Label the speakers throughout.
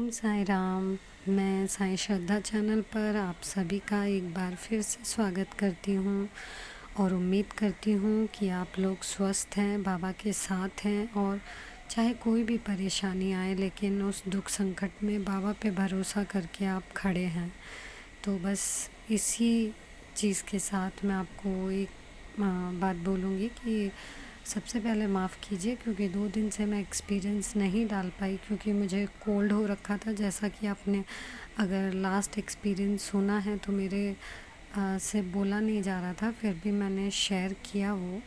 Speaker 1: ओम साई राम। मैं साई श्रद्धा चैनल पर आप सभी का एक बार फिर से स्वागत करती हूँ और उम्मीद करती हूँ कि आप लोग स्वस्थ हैं, बाबा के साथ हैं और चाहे कोई भी परेशानी आए लेकिन उस दुख संकट में बाबा पे भरोसा करके आप खड़े हैं। तो बस इसी चीज़ के साथ मैं आपको एक बात बोलूँगी कि सबसे पहले माफ़ कीजिए क्योंकि 2 दिन से मैं एक्सपीरियंस नहीं डाल पाई क्योंकि मुझे कोल्ड हो रखा था। जैसा कि आपने अगर लास्ट एक्सपीरियंस सुना है तो मेरे से बोला नहीं जा रहा था, फिर भी मैंने शेयर किया वो।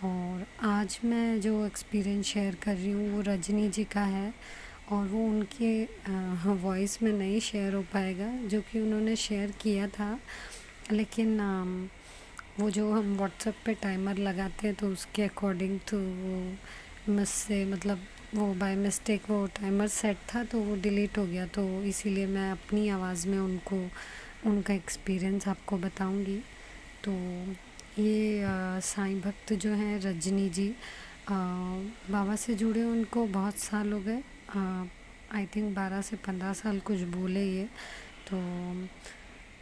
Speaker 1: और आज मैं जो एक्सपीरियंस शेयर कर रही हूँ वो रजनी जी का है और वो उनके वॉइस में नहीं शेयर हो पाएगा जो कि उन्होंने शेयर किया था। लेकिन वो जो हम व्हाट्सएप पे टाइमर लगाते हैं तो उसके अकॉर्डिंग तो वो मुझसे मतलब वो बाय मिस्टेक वो टाइमर सेट था तो वो डिलीट हो गया, तो इसीलिए मैं अपनी आवाज़ में उनको उनका एक्सपीरियंस आपको बताऊंगी। तो ये साईं भक्त जो हैं रजनी जी, बाबा से जुड़े उनको बहुत साल हो गए, आई थिंक 12 से 15 साल कुछ बोले ये। तो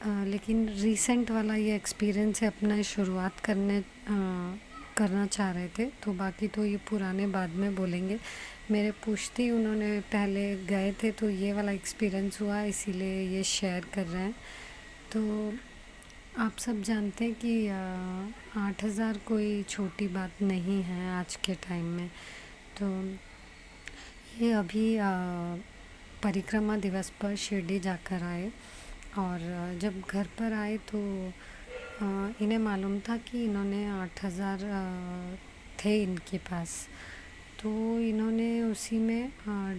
Speaker 1: लेकिन रीसेंट वाला ये एक्सपीरियंस है अपना शुरुआत करना चाह रहे थे, तो बाकी तो ये पुराने बाद में बोलेंगे। मेरे पूछते ही उन्होंने पहले गए थे तो ये वाला एक्सपीरियंस हुआ, इसीलिए ये शेयर कर रहे हैं। तो आप सब जानते हैं कि 8,000 कोई छोटी बात नहीं है आज के टाइम में। तो ये अभी परिक्रमा दिवस पर शिरडी जाकर आए और जब घर पर आए तो इन्हें मालूम था कि इन्होंने 8,000 थे इनके पास। तो इन्होंने उसी में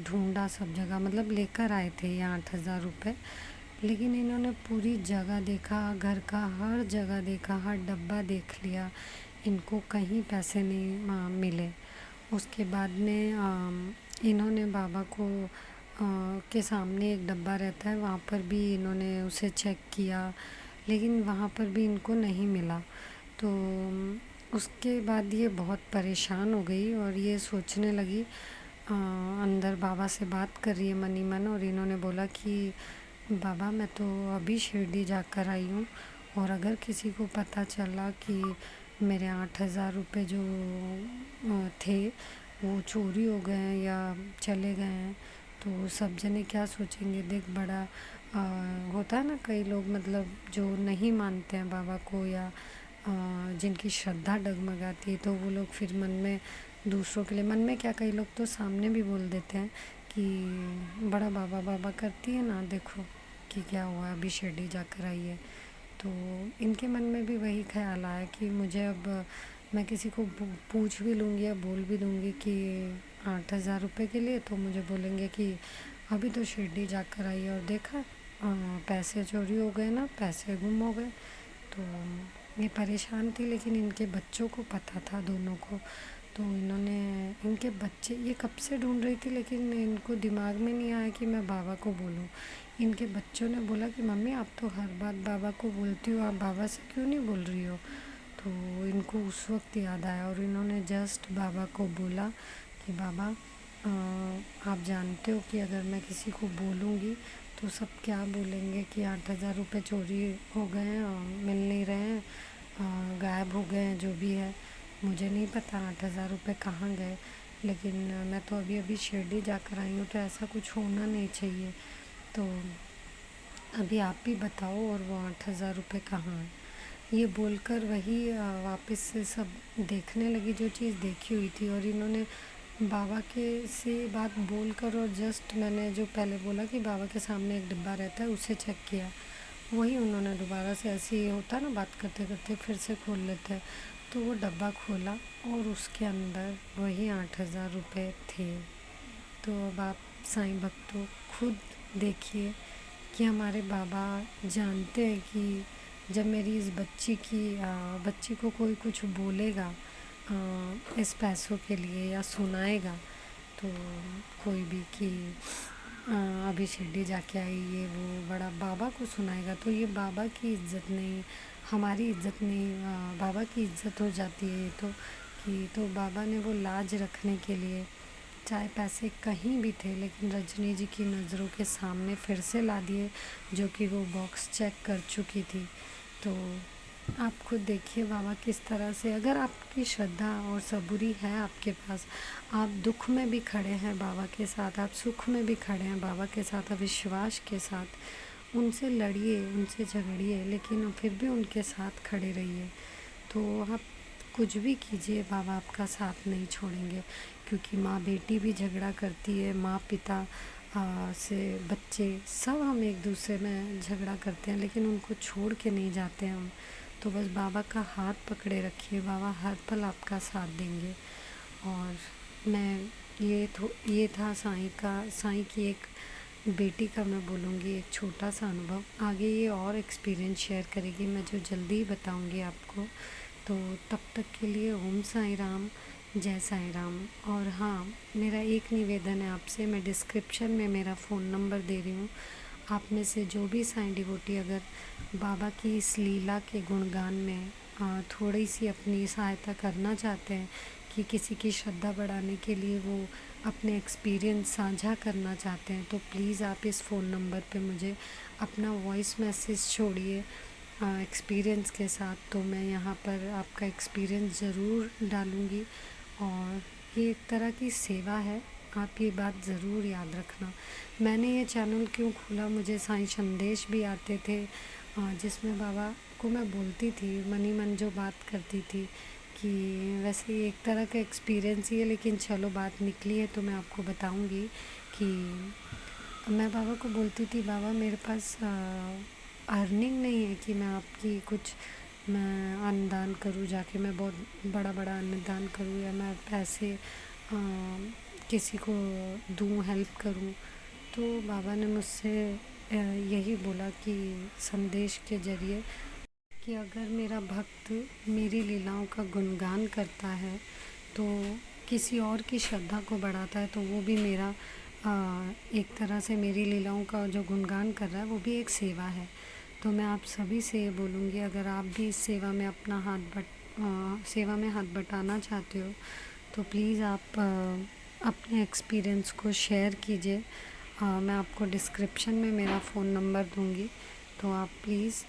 Speaker 1: ढूंढा सब जगह, मतलब लेकर आए थे ये 8,000 रुपये। लेकिन इन्होंने पूरी जगह देखा, घर का हर जगह देखा, हर डब्बा देख लिया, इनको कहीं पैसे नहीं मिले। उसके बाद में इन्होंने बाबा को के सामने एक डब्बा रहता है, वहाँ पर भी इन्होंने उसे चेक किया लेकिन वहाँ पर भी इनको नहीं मिला। तो उसके बाद ये बहुत परेशान हो गई और ये सोचने लगी, अंदर बाबा से बात कर रही है मन ही मन, और इन्होंने बोला कि बाबा मैं तो अभी शिरडी जाकर आई हूँ और अगर किसी को पता चला कि मेरे 8,000 रुपये जो थे वो चोरी हो गए हैं या चले गए हैं तो सब जने क्या सोचेंगे। देख बड़ा होता है ना, कई लोग मतलब जो नहीं मानते हैं बाबा को या जिनकी श्रद्धा डगमगाती है तो वो लोग फिर मन में दूसरों के लिए, मन में क्या, कई लोग तो सामने भी बोल देते हैं कि बड़ा बाबा बाबा करती है ना, देखो कि क्या हुआ, अभी शिरडी जाकर आई है। तो इनके मन में भी वही ख्याल आया कि मुझे अब मैं किसी को पूछ भी लूँगी या बोल भी दूँगी कि 8,000 रुपये के लिए, तो मुझे बोलेंगे कि अभी तो शिरडी जाकर आई और देखा पैसे चोरी हो गए ना, पैसे गुम हो गए। तो ये परेशान थी लेकिन इनके बच्चों को पता था, दोनों को। तो इन्होंने, इनके बच्चे ये कब से ढूंढ रही थी लेकिन इनको दिमाग में नहीं आया कि मैं बाबा को बोलूं। इनके बच्चों ने बोला कि मम्मी आप तो हर बात बाबा को बोलती हो, आप बाबा से क्यों नहीं बोल रही हो। तो इनको उस वक्त याद आया और इन्होंने जस्ट बाबा को बोला कि बाबा आप जानते हो कि अगर मैं किसी को बोलूँगी तो सब क्या बोलेंगे कि 8,000 रुपये चोरी हो गए हैं और मिल नहीं रहे हैं, गायब हो गए हैं, जो भी है मुझे नहीं पता 8,000 रुपये कहाँ गए। लेकिन मैं तो अभी अभी शिरडी जाकर आई हूँ तो ऐसा कुछ होना नहीं चाहिए। तो अभी आप भी बताओ और वो 8,000 रुपये कहाँ हैं। ये बोलकर वही वापस से सब देखने लगी जो चीज़ देखी हुई थी, और इन्होंने बाबा के से बात बोलकर और जस्ट मैंने जो पहले बोला कि बाबा के सामने एक डिब्बा रहता है उसे चेक किया, वही उन्होंने दोबारा से ऐसे ही होता ना, बात करते करते फिर से खोल लेते हैं। तो वो डब्बा खोला और उसके अंदर वही 8,000 रुपये थे। तो अब आप साईं भक्तों खुद देखिए कि हमारे बाबा जानते हैं कि जब मेरी इस बच्ची को कोई कुछ बोलेगा इस पैसों के लिए या सुनाएगा, तो कोई भी कि अभी शिरडी जाके आई ये वो बड़ा बाबा को सुनाएगा, तो ये बाबा की इज्जत नहीं, हमारी इज्जत नहीं, बाबा की इज्जत हो जाती है। ये तो कि तो बाबा ने वो लाज रखने के लिए चाहे पैसे कहीं भी थे, लेकिन रजनी जी की नज़रों के सामने फिर से ला दिए, जो कि वो बॉक्स चेक कर चुकी थी। तो आप खुद देखिए बाबा किस तरह से, अगर आपकी श्रद्धा और सबूरी है आपके पास, आप दुख में भी खड़े हैं बाबा के साथ, आप सुख में भी खड़े हैं बाबा के साथ, आप विश्वास के साथ उनसे लड़िए, उनसे झगड़िए, लेकिन फिर भी उनके साथ खड़े रहिए। तो आप कुछ भी कीजिए, बाबा आपका साथ नहीं छोड़ेंगे। क्योंकि माँ बेटी भी झगड़ा करती है, माँ पिता से बच्चे सब हम एक दूसरे में झगड़ा करते हैं, लेकिन उनको छोड़ के नहीं जाते हम। तो बस बाबा का हाथ पकड़े रखिए, बाबा हर पल आपका साथ देंगे। और मैं ये था साईं की एक बेटी का मैं बोलूँगी एक छोटा सा अनुभव। आगे ये और एक्सपीरियंस शेयर करेगी, मैं जो जल्दी ही बताऊँगी आपको। तो तब तक के लिए ओम साई राम, जय साई राम। और हाँ, मेरा एक निवेदन है आपसे, मैं डिस्क्रिप्शन में मेरा फ़ोन नंबर दे रही हूँ। आप में से जो भी साईं डिवोटी अगर बाबा की इस लीला के गुणगान में थोड़ी सी अपनी सहायता करना चाहते हैं, कि किसी की श्रद्धा बढ़ाने के लिए वो अपने एक्सपीरियंस साझा करना चाहते हैं, तो प्लीज़ आप इस फ़ोन नंबर पे मुझे अपना वॉइस मैसेज छोड़िए एक्सपीरियंस के साथ। तो मैं यहाँ पर आपका एक्सपीरियंस ज़रूर डालूँगी। और ये एक तरह की सेवा है, आप ये बात ज़रूर याद रखना। मैंने ये चैनल क्यों खोला, मुझे साईं संदेश भी आते थे जिसमें बाबा को मैं बोलती थी, मनी मन जो बात करती थी, कि वैसे ये एक तरह का एक्सपीरियंस ही है, लेकिन चलो बात निकली है तो मैं आपको बताऊंगी। कि मैं बाबा को बोलती थी, बाबा मेरे पास अर्निंग नहीं है कि मैं आपकी कुछ मैं अन्नदान करूँ, जाके मैं बहुत बड़ा बड़ा अन्नदान करूँ, या मैं पैसे किसी को दूँ, हेल्प करूँ। तो बाबा ने मुझसे यही बोला कि संदेश के ज़रिए, कि अगर मेरा भक्त मेरी लीलाओं का गुणगान करता है, तो किसी और की श्रद्धा को बढ़ाता है, तो वो भी मेरा एक तरह से मेरी लीलाओं का जो गुणगान कर रहा है, वो भी एक सेवा है। तो मैं आप सभी से ये बोलूँगी, अगर आप भी इस सेवा में अपना सेवा में हाथ बटाना चाहते हो, तो प्लीज़ आप अपने एक्सपीरियंस को शेयर कीजिए। मैं आपको डिस्क्रिप्शन में मेरा फ़ोन नंबर दूँगी, तो आप प्लीज़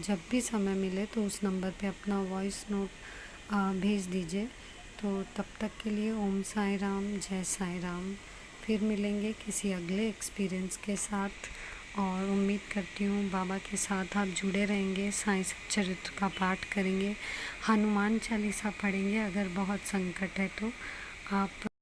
Speaker 1: जब भी समय मिले तो उस नंबर पे अपना वॉइस नोट भेज दीजिए। तो तब तक के लिए ओम साई राम, जय साई राम। फिर मिलेंगे किसी अगले एक्सपीरियंस के साथ, और उम्मीद करती हूँ बाबा के साथ आप जुड़े रहेंगे, साईं सच्चरित्र का पाठ करेंगे, हनुमान चालीसा पढ़ेंगे, अगर बहुत संकट है तो आप